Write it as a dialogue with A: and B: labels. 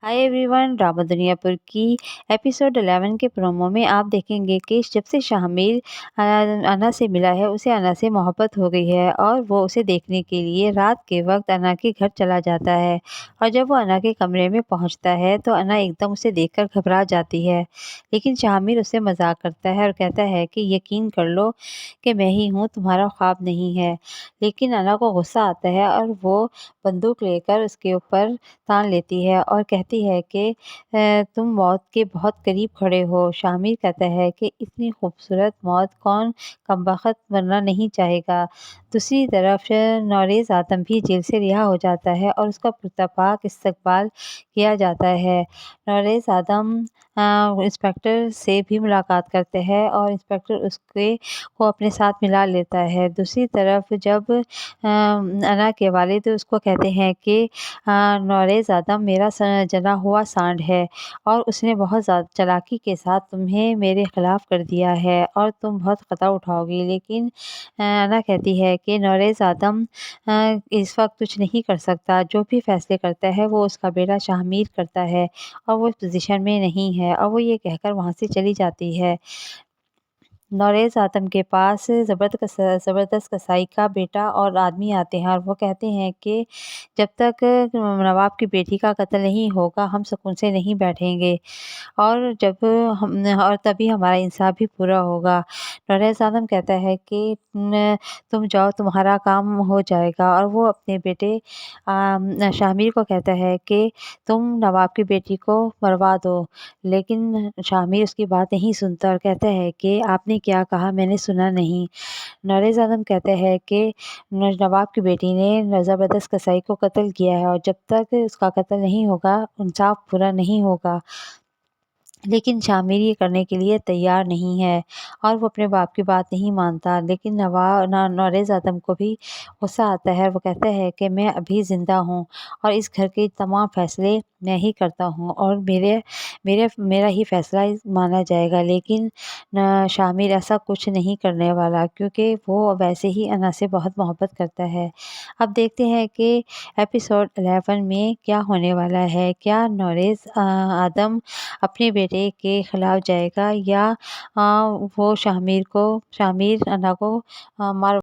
A: Hi everyone, drama Duniyapur की episode 11 के promo में आप देखेंगे कि जब से शामिर अना से मिला है उसे अना से मोहब्बत हो गई है और वो उसे देखने के लिए रात के वक्त अना के घर चला जाता है। और जब वो अना के कमरे में पहुंचता है तो अना एकदम उसे देखकर घबरा जाती है, लेकिन शामिर उससे मजाक करता है और कहता है कि यकीन कर लो कि मैं ही हूँ, तुम्हारा ख्वाब नहीं है। लेकिन अना को गुस्सा आता है और वो बंदूक लेकर उसके ऊपर तान लेती है और कहती है कि तुम मौत के बहुत करीब खड़े हो। शामिर कहता है कि इतनी खूबसूरत मौत कौन कमबख्त मरना नहीं चाहेगा। दूसरी तरफ नौरेज़ आदम भी जेल से रिहा हो जाता है और उसका पुरतपाक इस्तकबाल किया जाता है। नौरेज़ आदम इंस्पेक्टर से भी मुलाकात करते हैं और इंस्पेक्टर उसके को अपने साथ मिला लेता है। दूसरी तरफ जब अना के वालिद उसको कहते हैं कि नौरेज़ आदम मेरा जना हुआ सांड है और उसने बहुत ज़्यादा चालाकी के साथ तुम्हें मेरे खिलाफ कर दिया है और तुम बहुत ख़तरा उठाओगी। लेकिन अना कहती है कि नौरेज़ आदम इस वक्त कुछ नहीं कर सकता, जो भी फैसले करता है वो उसका बेटा शामिर करता है और वो इस पोजीशन में नहीं है, और वो ये कहकर वहाँ से चली जाती है। नौरेज़ आदम के पास ज़बरदस्त कसाई का बेटा और आदमी आते हैं और वो कहते हैं कि जब तक नवाब की बेटी का कत्ल नहीं होगा हम सुकून से नहीं बैठेंगे, और जब हम और तभी हमारा इंसाफ भी पूरा होगा। नौरेज़ आदम कहता है कि तुम जाओ, तुम्हारा काम हो जाएगा, और वो अपने बेटे शामिर को कहता है कि तुम नवाब की बेटी को मरवा दो। लेकिन शामिर उसकी बात नहीं सुनता और कहता है कि आपने क्या कहा, मैंने सुना नहीं। नौरेज़ आदम कहते हैं कि नवाब की बेटी ने ज़बरदस्त कसाई को कत्ल किया है और जब तक उसका कत्ल नहीं होगा इंसाफ पूरा नहीं होगा। लेकिन शामिर ये करने के लिए तैयार नहीं है और वो अपने बाप की बात नहीं मानता। लेकिन नौरेज़ आदम को भी गुस्सा आता है और वो कहता है कि मैं अभी ज़िंदा हूँ और इस घर के तमाम फैसले मैं ही करता हूँ और मेरे मेरे मेरा ही फैसला माना जाएगा। लेकिन शामिर ऐसा कुछ नहीं करने वाला, क्योंकि वो वैसे ही अना से बहुत मोहब्बत करता है। अब देखते हैं कि एपिसोड 11 में क्या होने वाला है। क्या नौरेज़ आदम अपने बेटे के खिलाफ जाएगा या वो शामिर अना को मार